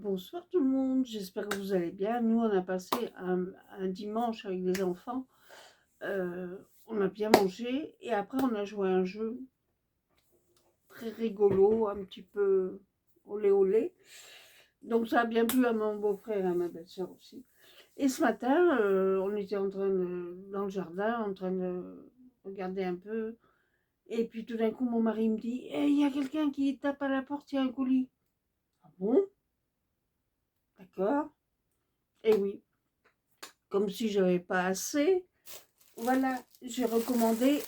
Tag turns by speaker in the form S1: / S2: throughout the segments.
S1: Bonsoir tout le monde, j'espère que vous allez bien. Nous, on a passé un dimanche avec les enfants. On a bien mangé et après, on a joué à un jeu très rigolo, un petit peu olé olé. Donc, ça a bien plu à mon beau-frère et à ma belle-sœur aussi. Et ce matin, on était dans le jardin, en train de regarder un peu. Et puis, tout d'un coup, mon mari me dit: Eh, il y a quelqu'un qui tape à la porte, il y a un colis. Ah bon? D'accord. Et oui, comme si j'avais pas assez. Voilà, j'ai recommandé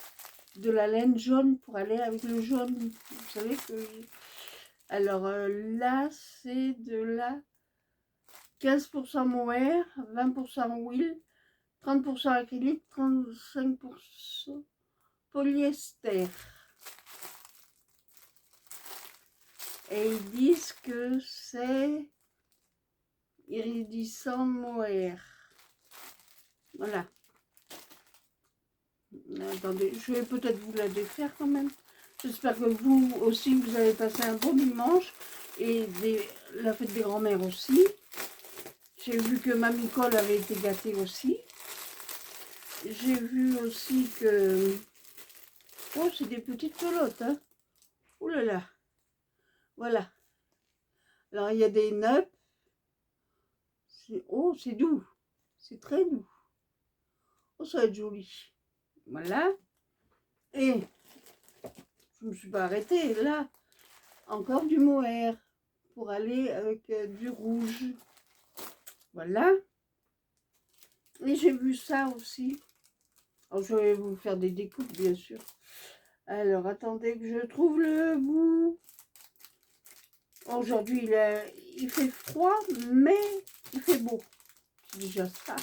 S1: de la laine jaune pour aller avec le jaune. Vous savez que... Alors là, c'est de la 15% mohair, 20% huile, 30% acrylique, 35% polyester. Et ils disent que c'est iridescent mohair. Voilà. Attendez, je vais peut-être vous la défaire quand même. J'espère que vous aussi, vous avez passé un bon dimanche et la fête des grands-mères aussi. J'ai vu que Mamie Cole avait été gâtée aussi. J'ai vu aussi que... Oh, c'est des petites pelotes, hein. Ouh là là. Voilà. Alors, il y a des nappes. Oh, c'est doux. C'est très doux. Oh, ça va être joli. Voilà. Et je ne me suis pas arrêtée. Là, encore du mohair pour aller avec du rouge. Voilà. Et j'ai vu ça aussi. Alors, je vais vous faire des découpes, bien sûr. Alors, attendez que je trouve le bout. Aujourd'hui, il fait froid, mais il fait beau. C'est déjà ça.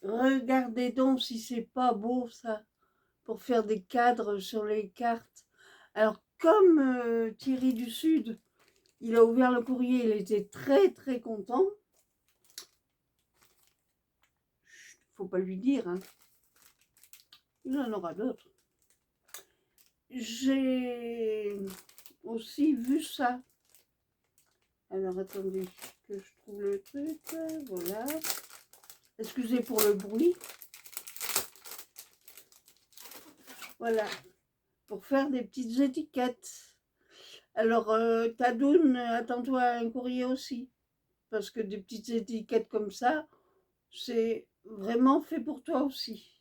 S1: Regardez donc si c'est pas beau, ça. Pour faire des cadres sur les cartes. Alors, comme Thierry du Sud, il a ouvert le courrier, il était très, très content. Faut pas lui dire, hein. Il en aura d'autres. J'ai aussi vu ça. Alors attendez que je trouve le truc. Voilà. Excusez pour le bruit. Voilà. Pour faire des petites étiquettes. Alors Tadoun, attends-toi à un courrier aussi. Parce que des petites étiquettes comme ça, c'est vraiment fait pour toi aussi.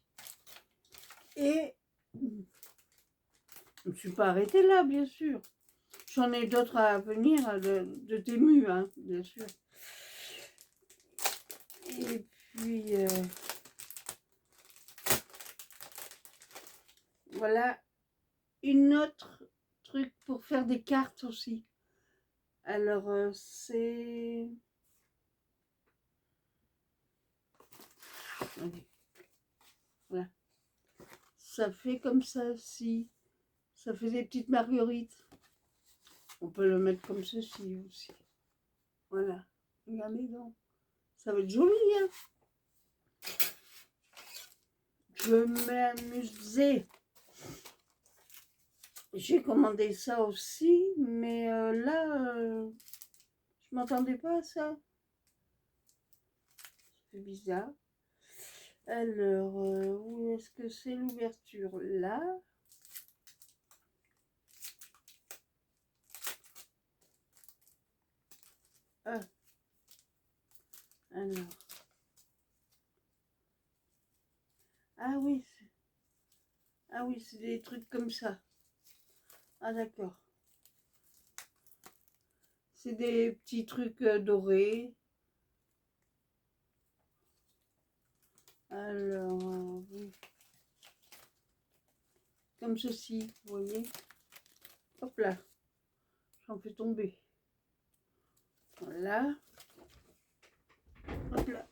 S1: Et je ne me suis pas arrêtée là, bien sûr. J'en ai d'autres à venir de Tému, hein, bien sûr. Et puis, voilà, une autre truc pour faire des cartes aussi. Alors, c'est... Voilà. Ça fait comme ça, si. Ça fait des petites marguerites. On peut le mettre comme ceci aussi. Voilà. Regardez donc. Ça va être joli, hein. Je m'amusais. J'ai commandé ça aussi, mais là, je m'attendais pas à ça. C'est bizarre. Alors, où est-ce que c'est l'ouverture? Là. Ah. Alors. Ah oui. Ah oui, c'est des trucs comme ça. Ah d'accord. C'est des petits trucs dorés. Alors, oui. Comme ceci, vous voyez. Hop là. J'en fais tomber. Voilà. Hop là.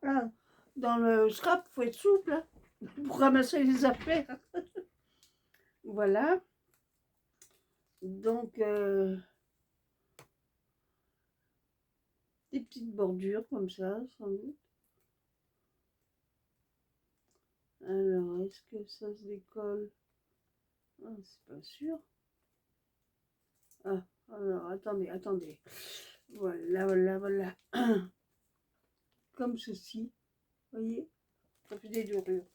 S1: Là. Dans le scrap, il faut être souple, hein, pour ramasser les affaires. Voilà. Donc, des petites bordures comme ça, sans doute. Alors, est-ce que ça se décolle? Ah, c'est pas sûr. Ah, alors, attendez. Voilà. Comme ceci, voyez, ça fait des dorures.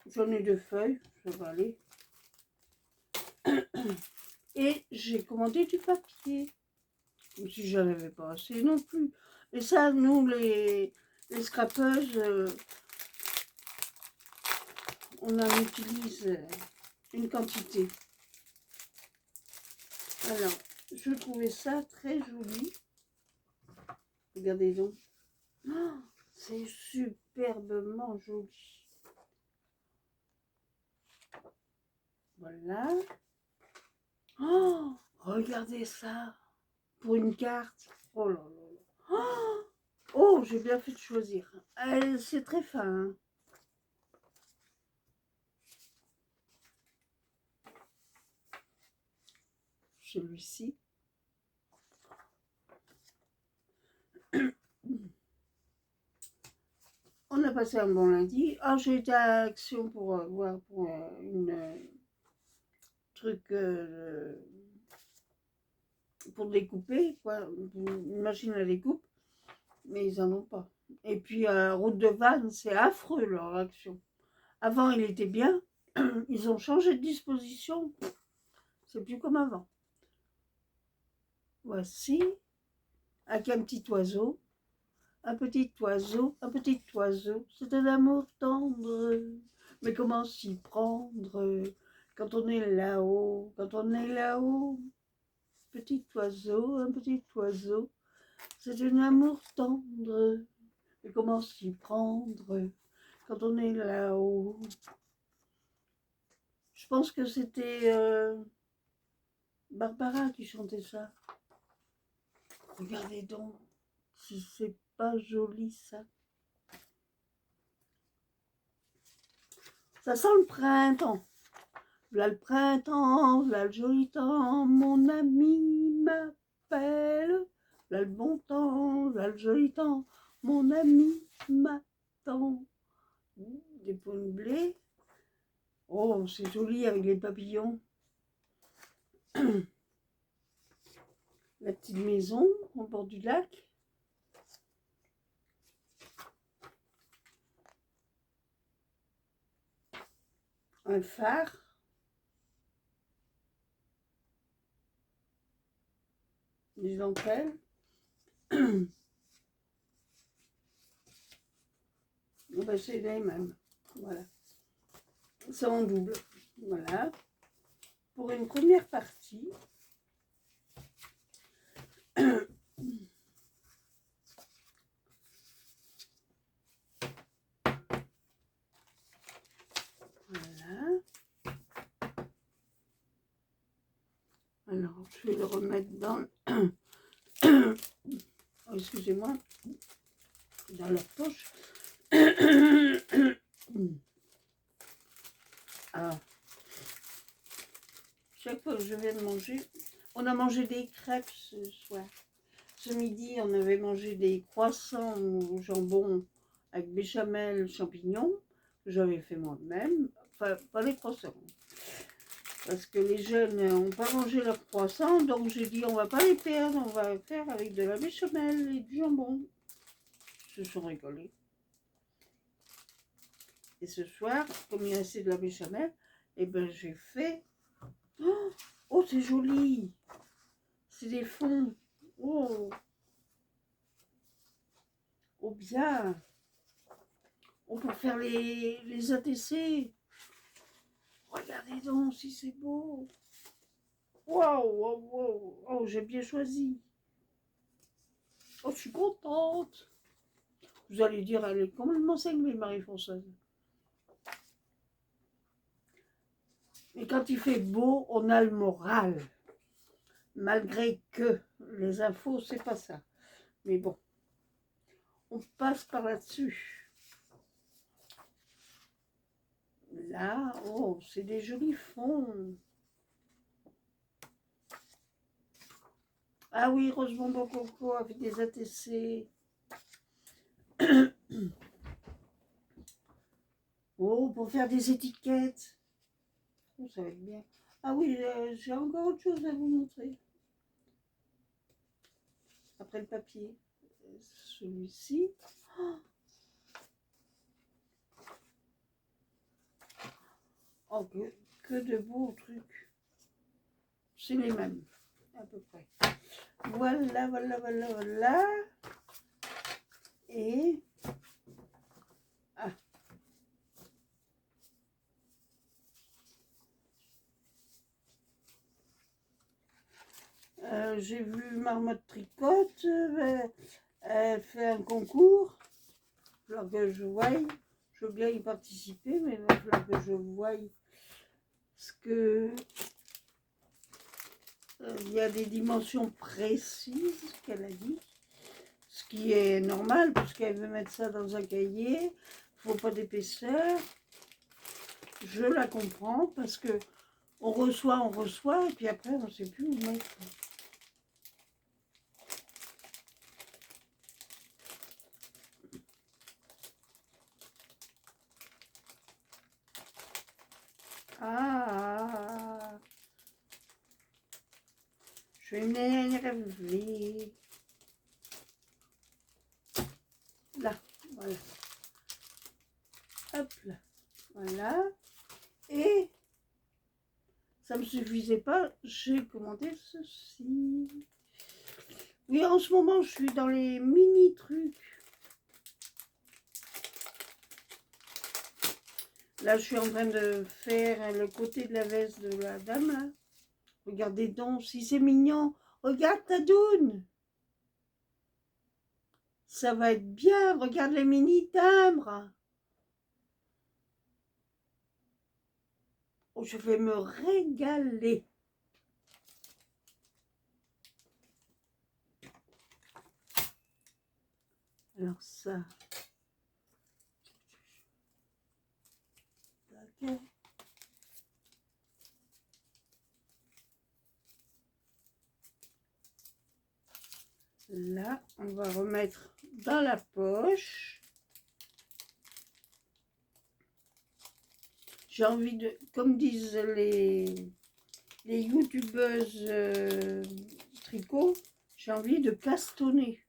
S1: J'en ai 2 feuilles, ça va aller. Et j'ai commandé du papier. Comme si j'en avais pas assez non plus. Et ça, nous, les scrapeuses, on en utilise une quantité. Alors, je trouvais ça très joli. Regardez donc. Oh, c'est superbement joli. Voilà. Oh, regardez ça. Pour une carte. Oh là là. Oh, j'ai bien fait de choisir. C'est très fin. Hein. Celui-ci. On a passé un bon lundi. Ah, j'ai été à Action pour voir pour une truc pour découper, quoi, une machine à découpe, mais ils en ont pas. Et puis Route de Vannes, c'est affreux leur Action. Avant, il était bien. Ils ont changé de disposition. C'est plus comme avant. Voici avec un petit oiseau. Un petit oiseau, c'est un amour tendre. Mais comment s'y prendre quand on est là-haut, Petit oiseau, un petit oiseau, c'est un amour tendre. Mais comment s'y prendre quand on est là-haut? Je pense que c'était Barbara qui chantait ça. Regardez donc, si c'est pas joli ça. Ça sent le printemps. V'là le printemps, v'là le joli temps, mon ami m'appelle. V'là le bon temps, v'là le joli temps, mon ami m'attend. Des pots de blé. Oh, c'est joli avec les papillons. La petite maison au bord du lac. Un phare. Des dentelles. Ben, c'est les mêmes. Voilà. C'est en double. Voilà. Pour une première partie. Voilà. Alors, je vais le remettre dans... Oh, excusez-moi. Dans la poche. Alors, chaque fois que je viens de manger, on a mangé des crêpes ce soir. Ce midi, on avait mangé des croissants au jambon avec béchamel, champignons, que j'avais fait moi-même. Enfin, pas les croissants. Parce que les jeunes n'ont pas mangé leurs croissants, donc j'ai dit on va pas les perdre, on va faire avec de la béchamel et du jambon. Ils se sont rigolés. Et ce soir, comme il restait de la béchamel, et ben j'ai fait... Oh, c'est joli! C'est des fonds. Oh! Oh, bien! On peut faire les ATC. Regardez donc si c'est beau. Waouh, waouh, waouh. Oh, j'ai bien choisi. Oh, je suis contente. Vous allez dire, elle est complètement cinglée, Marie-Françoise. Et quand il fait beau, on a le moral. Malgré que les infos, c'est pas ça. Mais bon, on passe par là-dessus. Là, oh, c'est des jolis fonds. Ah oui, rose bonbon coco avec des ATC. Oh, pour faire des étiquettes. Oh, ça va être bien. Ah oui, j'ai encore autre chose à vous montrer. Après le papier. Celui-ci. Oh, que de beaux trucs. C'est les mêmes, à peu près. Voilà, voilà, voilà, voilà. Et... Ah. J'ai vu Marmotte Tricotte. Elle fait un concours. Alors que je voie, je veux bien y participer, mais il va falloir que je voie ce que... il y a des dimensions précises qu'elle a dit. Ce qui est normal, puisqu'elle veut mettre ça dans un cahier. Il ne faut pas d'épaisseur. Je la comprends, parce que on reçoit, et puis après, on ne sait plus où mettre. Ah, je vais m'énerver. Là, voilà. Hop là, voilà. Et ça ne me suffisait pas, j'ai commandé ceci. Oui, en ce moment, je suis dans les mini trucs. Là, je suis en train de faire le côté de la veste de la dame. Là. Regardez donc, si c'est mignon. Regarde Tadoune. Ça va être bien. Regarde les mini timbres. Oh, je vais me régaler. Alors ça. Okay. Là, on va remettre dans la poche. J'ai envie de, comme disent les youtubeuses tricot, j'ai envie de castonner.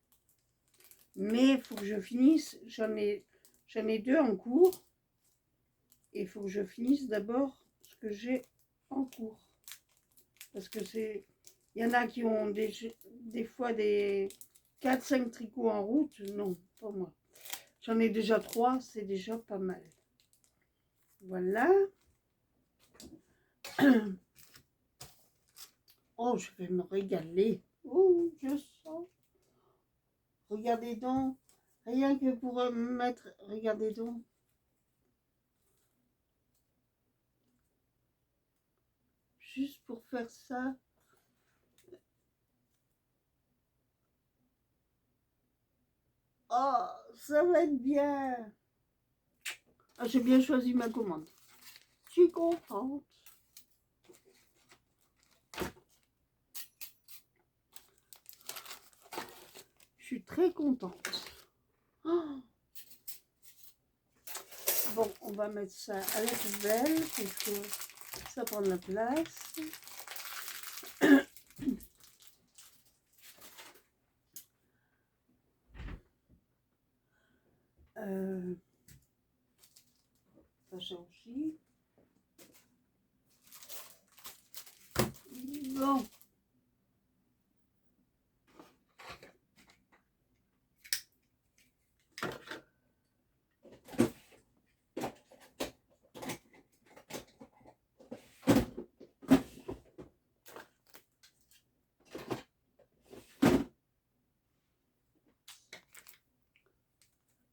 S1: Mais il faut que je finisse, j'en ai deux en cours. Et il faut que je finisse d'abord ce que j'ai en cours. Parce que c'est, il y en a qui ont des fois des 4-5 tricots en route. Non, pas moi. J'en ai déjà 3, c'est déjà pas mal. Voilà. Oh, je vais me régaler. Oh, je sens. Regardez donc. Rien que pour mettre... Regardez donc. Juste pour faire ça. Oh, ça va être bien. Ah, j'ai bien choisi ma commande. Je suis contente. Je suis très contente. Oh. Bon, on va mettre ça à la poubelle parce que ça prend de la place. Ça aussi. Bon.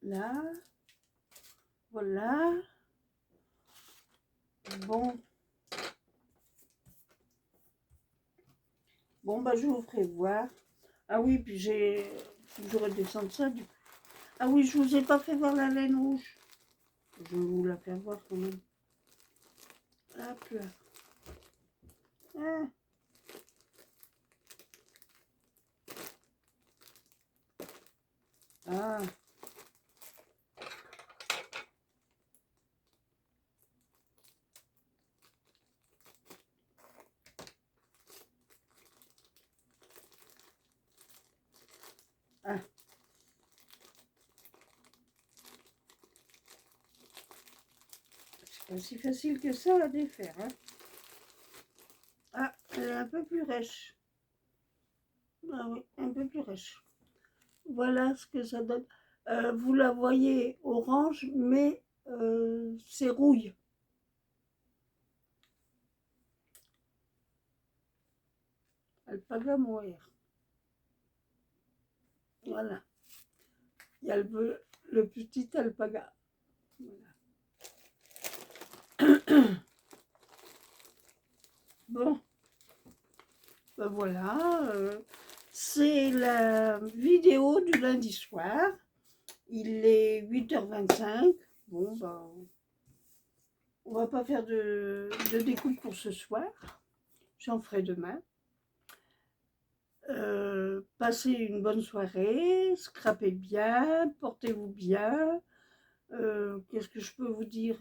S1: Là. Voilà. Bon. Bon, bah, je vous ferai voir. Ah oui, puis je redescends ça du coup. Ah oui, je vous ai pas fait voir la laine rouge. Je vais vous la faire voir quand même. Hop là. Ah. Ah. pas si facile que ça à défaire. Hein. Ah, elle est un peu plus rêche. Ah oui, un peu plus rêche. Voilà ce que ça donne. Vous la voyez orange, mais c'est rouille. Alpaga mohair. Voilà. Il y a le petit alpaga. Voilà. Bon, ben voilà. C'est la vidéo du lundi soir. Il est 8h25. Bon, ben, on va pas faire de découpe pour ce soir. J'en ferai demain. Passez une bonne soirée, scrapez bien, portez-vous bien. Qu'est-ce que je peux vous dire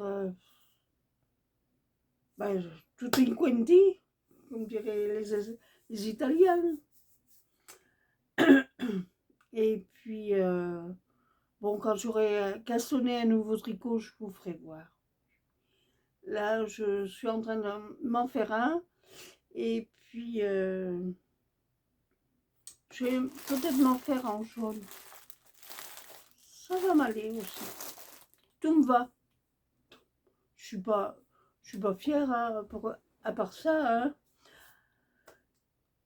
S1: ben, tutto in quanti, comme diraient les Italiens. Et puis, bon, quand j'aurai cassonné un nouveau tricot, je vous ferai voir. Là, je suis en train de m'en faire un. Et puis, je vais peut-être m'en faire en jaune. Ça va m'aller aussi. Tout me va. Je suis pas fière hein, à part ça. Hein.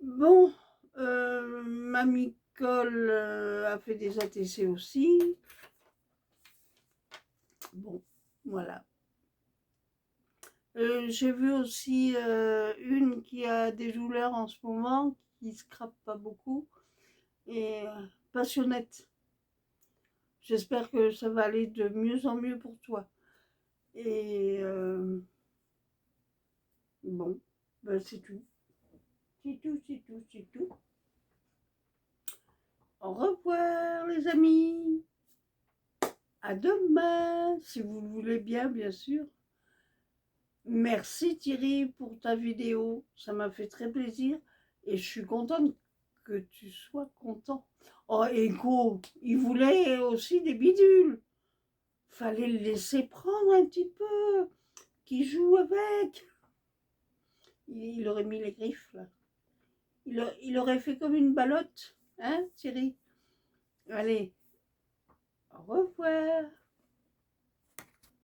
S1: Bon, Mamie Cole a fait des ATC aussi. Bon, voilà. J'ai vu aussi une qui a des douleurs en ce moment, qui ne scrape pas beaucoup. Et passionnette. J'espère que ça va aller de mieux en mieux pour toi. Et bon, ben c'est tout. C'est tout, c'est tout, c'est tout. Au revoir les amis. À demain, si vous le voulez bien, bien sûr. Merci Thierry pour ta vidéo. Ça m'a fait très plaisir. Et je suis contente que tu sois content. Oh, Ego, il voulait aussi des bidules. Fallait le laisser prendre un petit peu. Qui joue avec. Il aurait mis les griffes là. Il aurait fait comme une ballotte. Hein Thierry? Allez, au revoir.